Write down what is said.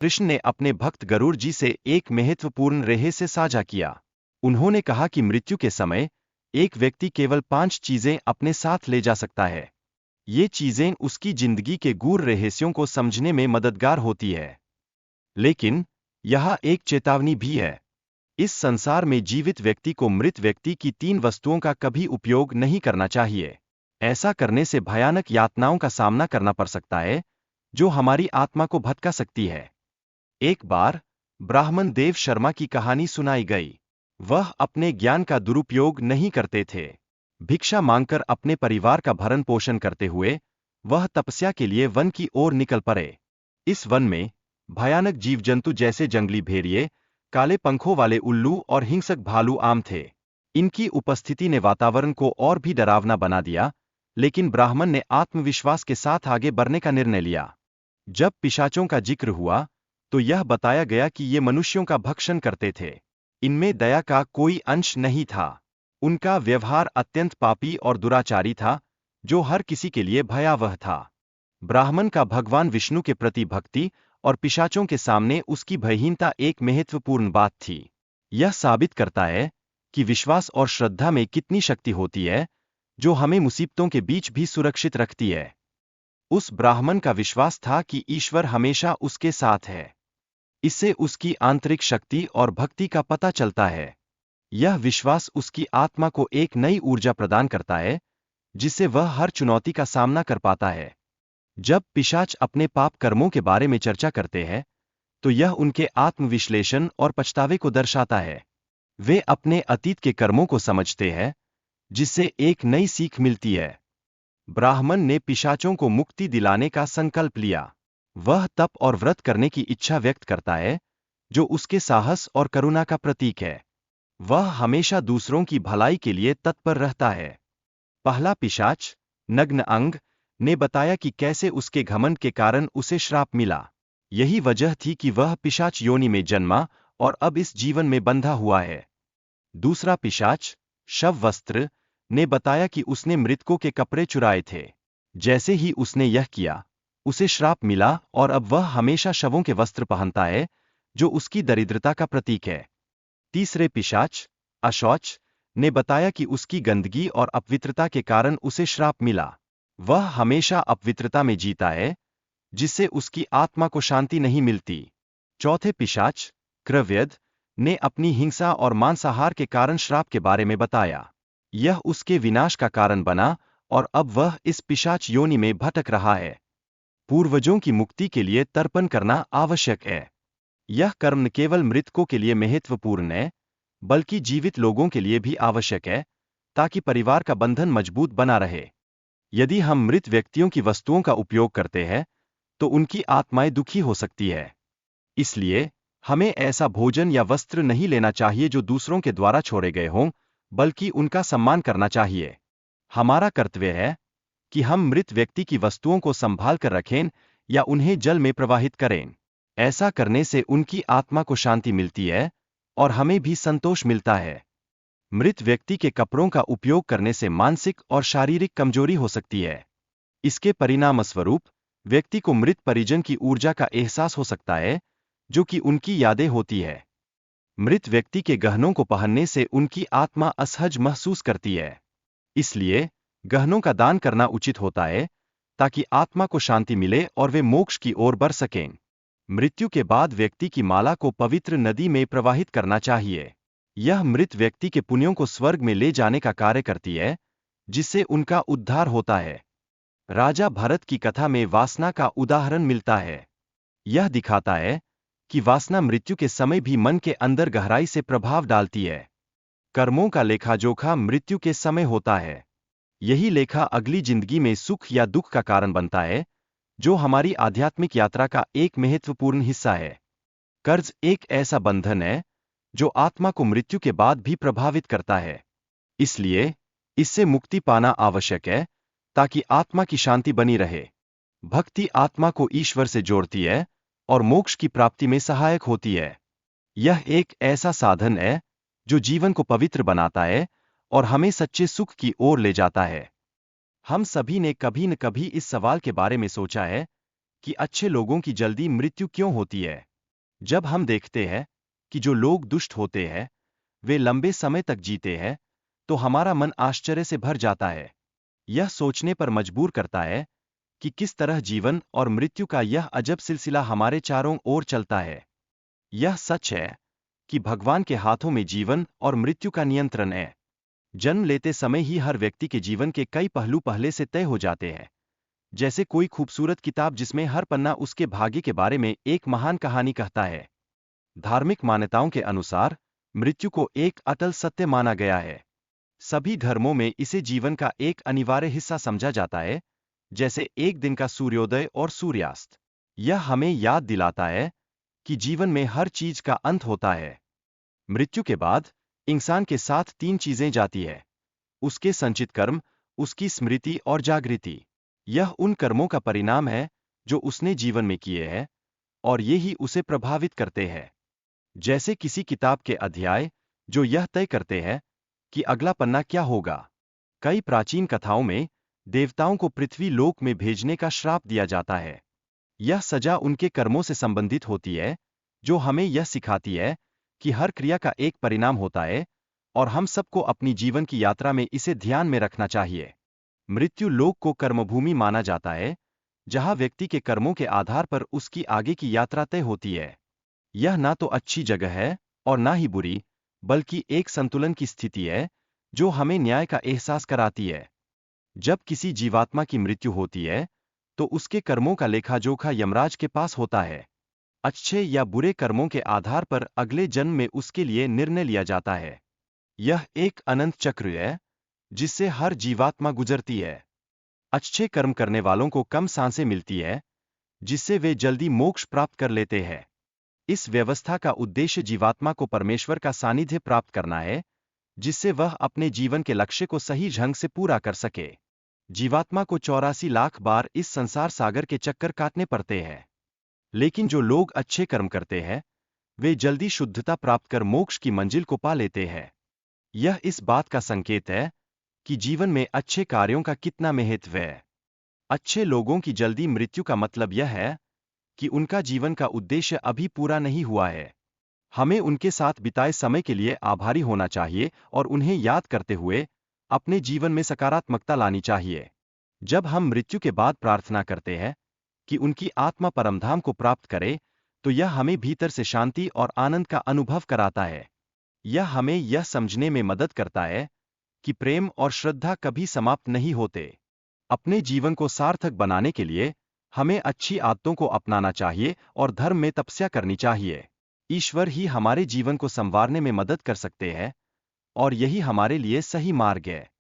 कृष्ण ने अपने भक्त गरुड़ जी से एक महत्वपूर्ण रहस्य साझा किया। उन्होंने कहा कि मृत्यु के समय एक व्यक्ति केवल 5 चीजें अपने साथ ले जा सकता है। ये चीजें उसकी जिंदगी के गूढ़ रहस्यों को समझने में मददगार होती है। लेकिन यह एक चेतावनी भी है। इस संसार में जीवित व्यक्ति को मृत व्यक्ति की 3 वस्तुओं का कभी उपयोग नहीं करना चाहिए। ऐसा करने से भयानक यातनाओं का सामना करना पड़ सकता है, जो हमारी आत्मा को भटका सकती है। एक बार ब्राह्मण देव शर्मा की कहानी सुनाई गई। वह अपने ज्ञान का दुरुपयोग नहीं करते थे। भिक्षा मांगकर अपने परिवार का भरण पोषण करते हुए वह तपस्या के लिए वन की ओर निकल पड़े। इस वन में भयानक जीव जंतु जैसे जंगली भेड़िए, काले पंखों वाले उल्लू और हिंसक भालू आम थे। इनकी उपस्थिति ने वातावरण को और भी डरावना बना दिया, लेकिन ब्राह्मण ने आत्मविश्वास के साथ आगे बढ़ने का निर्णय लिया। जब पिशाचों का जिक्र हुआ, तो यह बताया गया कि ये मनुष्यों का भक्षण करते थे। इनमें दया का कोई अंश नहीं था। उनका व्यवहार अत्यंत पापी और दुराचारी था, जो हर किसी के लिए भयावह था। ब्राह्मण का भगवान विष्णु के प्रति भक्ति और पिशाचों के सामने उसकी भयहीनता एक महत्वपूर्ण बात थी। यह साबित करता है कि विश्वास और श्रद्धा में कितनी शक्ति होती है, जो हमें मुसीबतों के बीच भी सुरक्षित रखती है। उस ब्राह्मण का विश्वास था कि ईश्वर हमेशा उसके साथ है। इससे उसकी आंतरिक शक्ति और भक्ति का पता चलता है। यह विश्वास उसकी आत्मा को एक नई ऊर्जा प्रदान करता है, जिससे वह हर चुनौती का सामना कर पाता है। जब पिशाच अपने पाप कर्मों के बारे में चर्चा करते हैं, तो यह उनके आत्मविश्लेषण और पछतावे को दर्शाता है। वे अपने अतीत के कर्मों को समझते हैं, जिससे एक नई सीख मिलती है। ब्राह्मण ने पिशाचों को मुक्ति दिलाने का संकल्प लिया। वह तप और व्रत करने की इच्छा व्यक्त करता है, जो उसके साहस और करुणा का प्रतीक है। वह हमेशा दूसरों की भलाई के लिए तत्पर रहता है। पहला पिशाच, नग्न अंग, ने बताया कि कैसे उसके घमंड के कारण उसे श्राप मिला। यही वजह थी कि वह पिशाच योनि में जन्मा और अब इस जीवन में बंधा हुआ है। दूसरा पिशाच, शव वस्त्र, ने बताया कि उसने मृतकों के कपड़े चुराए थे। जैसे ही उसने यह किया, उसे श्राप मिला और अब वह हमेशा शवों के वस्त्र पहनता है, जो उसकी दरिद्रता का प्रतीक है। तीसरे पिशाच, अशौच, ने बताया कि उसकी गंदगी और अपवित्रता के कारण उसे श्राप मिला। वह हमेशा अपवित्रता में जीता है, जिससे उसकी आत्मा को शांति नहीं मिलती। चौथे पिशाच, क्रव्यध, ने अपनी हिंसा और मांसाहार के कारण श्राप के बारे में बताया। यह उसके विनाश का कारण बना और अब वह इस पिशाच योनि में भटक रहा है। पूर्वजों की मुक्ति के लिए तर्पण करना आवश्यक है। यह कर्म न केवल मृतकों के लिए महत्वपूर्ण है, बल्कि जीवित लोगों के लिए भी आवश्यक है, ताकि परिवार का बंधन मजबूत बना रहे। यदि हम मृत व्यक्तियों की वस्तुओं का उपयोग करते हैं, तो उनकी आत्माएं दुखी हो सकती है। इसलिए हमें ऐसा भोजन या वस्त्र नहीं लेना चाहिए जो दूसरों के द्वारा छोड़े गए हों, बल्कि उनका सम्मान करना चाहिए। हमारा कर्तव्य है कि हम मृत व्यक्ति की वस्तुओं को संभाल कर रखें या उन्हें जल में प्रवाहित करें। ऐसा करने से उनकी आत्मा को शांति मिलती है और हमें भी संतोष मिलता है। मृत व्यक्ति के कपड़ों का उपयोग करने से मानसिक और शारीरिक कमजोरी हो सकती है। इसके परिणामस्वरूप व्यक्ति को मृत परिजन की ऊर्जा का एहसास हो सकता है, जो कि उनकी यादें होती है। मृत व्यक्ति के गहनों को पहनने से उनकी आत्मा असहज महसूस करती है। इसलिए गहनों का दान करना उचित होता है, ताकि आत्मा को शांति मिले और वे मोक्ष की ओर बढ़ सकें। मृत्यु के बाद व्यक्ति की माला को पवित्र नदी में प्रवाहित करना चाहिए। यह मृत व्यक्ति के पुण्यों को स्वर्ग में ले जाने का कार्य करती है, जिससे उनका उद्धार होता है। राजा भरत की कथा में वासना का उदाहरण मिलता है। यह दिखाता है कि वासना मृत्यु के समय भी मन के अंदर गहराई से प्रभाव डालती है। कर्मों का लेखा-जोखा मृत्यु के समय होता है। यही लेखा अगली जिंदगी में सुख या दुख का कारण बनता है, जो हमारी आध्यात्मिक यात्रा का एक महत्वपूर्ण हिस्सा है। कर्ज एक ऐसा बंधन है जो आत्मा को मृत्यु के बाद भी प्रभावित करता है। इसलिए इससे मुक्ति पाना आवश्यक है, ताकि आत्मा की शांति बनी रहे। भक्ति आत्मा को ईश्वर से जोड़ती है और मोक्ष की प्राप्ति में सहायक होती है। यह एक ऐसा साधन है जो जीवन को पवित्र बनाता है और हमें सच्चे सुख की ओर ले जाता है। हम सभी ने कभी न कभी इस सवाल के बारे में सोचा है कि अच्छे लोगों की जल्दी मृत्यु क्यों होती है। जब हम देखते हैं कि जो लोग दुष्ट होते हैं वे लंबे समय तक जीते हैं, तो हमारा मन आश्चर्य से भर जाता है। यह सोचने पर मजबूर करता है कि किस तरह जीवन और मृत्यु का यह अजब सिलसिला हमारे चारों ओर चलता है। यह सच है कि भगवान के हाथों में जीवन और मृत्यु का नियंत्रण है। जन्म लेते समय ही हर व्यक्ति के जीवन के कई पहलू पहले से तय हो जाते हैं, जैसे कोई खूबसूरत किताब जिसमें हर पन्ना उसके भाग्य के बारे में एक महान कहानी कहता है। धार्मिक मान्यताओं के अनुसार मृत्यु को एक अटल सत्य माना गया है। सभी धर्मों में इसे जीवन का एक अनिवार्य हिस्सा समझा जाता है, जैसे एक दिन का सूर्योदय और सूर्यास्त। यह हमें याद दिलाता है कि जीवन में हर चीज का अंत होता है। मृत्यु के बाद इंसान के साथ तीन चीजें जाती है: उसके संचित कर्म, उसकी स्मृति और जागृति। यह उन कर्मों का परिणाम है जो उसने जीवन में किए हैं, और ये ही उसे प्रभावित करते हैं। जैसे किसी किताब के अध्याय जो यह तय करते हैं कि अगला पन्ना क्या होगा। कई प्राचीन कथाओं में देवताओं को पृथ्वी लोक में भेजने का श्राप दिया जाता है। यह सजा उनके कर्मों से संबंधित होती है, जो हमें यह सिखाती है कि हर क्रिया का एक परिणाम होता है, और हम सबको अपनी जीवन की यात्रा में इसे ध्यान में रखना चाहिए। मृत्यु लोक को कर्मभूमि माना जाता है, जहां व्यक्ति के कर्मों के आधार पर उसकी आगे की यात्रा तय होती है। यह ना तो अच्छी जगह है और ना ही बुरी, बल्कि एक संतुलन की स्थिति है जो हमें न्याय का एहसास कराती है। जब किसी जीवात्मा की मृत्यु होती है, तो उसके कर्मों का लेखा-जोखा यमराज के पास होता है। अच्छे या बुरे कर्मों के आधार पर अगले जन्म में उसके लिए निर्णय लिया जाता है। यह एक अनंत चक्र है जिससे हर जीवात्मा गुजरती है। अच्छे कर्म करने वालों को कम सांसें मिलती है, जिससे वे जल्दी मोक्ष प्राप्त कर लेते हैं। इस व्यवस्था का उद्देश्य जीवात्मा को परमेश्वर का सानिध्य प्राप्त करना है, जिससे वह अपने जीवन के लक्ष्य को सही ढंग से पूरा कर सके। जीवात्मा को 84 लाख बार इस संसार सागर के चक्कर काटने पड़ते हैं, लेकिन जो लोग अच्छे कर्म करते हैं वे जल्दी शुद्धता प्राप्त कर मोक्ष की मंजिल को पा लेते हैं। यह इस बात का संकेत है कि जीवन में अच्छे कार्यों का कितना महत्व है। अच्छे लोगों की जल्दी मृत्यु का मतलब यह है कि उनका जीवन का उद्देश्य अभी पूरा नहीं हुआ है। हमें उनके साथ बिताए समय के लिए आभारी होना चाहिए और उन्हें याद करते हुए अपने जीवन में सकारात्मकता लानी चाहिए। जब हम मृत्यु के बाद प्रार्थना करते हैं कि उनकी आत्मा परमधाम को प्राप्त करे, तो यह हमें भीतर से शांति और आनंद का अनुभव कराता है। यह हमें यह समझने में मदद करता है कि प्रेम और श्रद्धा कभी समाप्त नहीं होते। अपने जीवन को सार्थक बनाने के लिए हमें अच्छी आदतों को अपनाना चाहिए और धर्म में तपस्या करनी चाहिए। ईश्वर ही हमारे जीवन को संवारने में मदद कर सकते हैं, और यही हमारे लिए सही मार्ग है।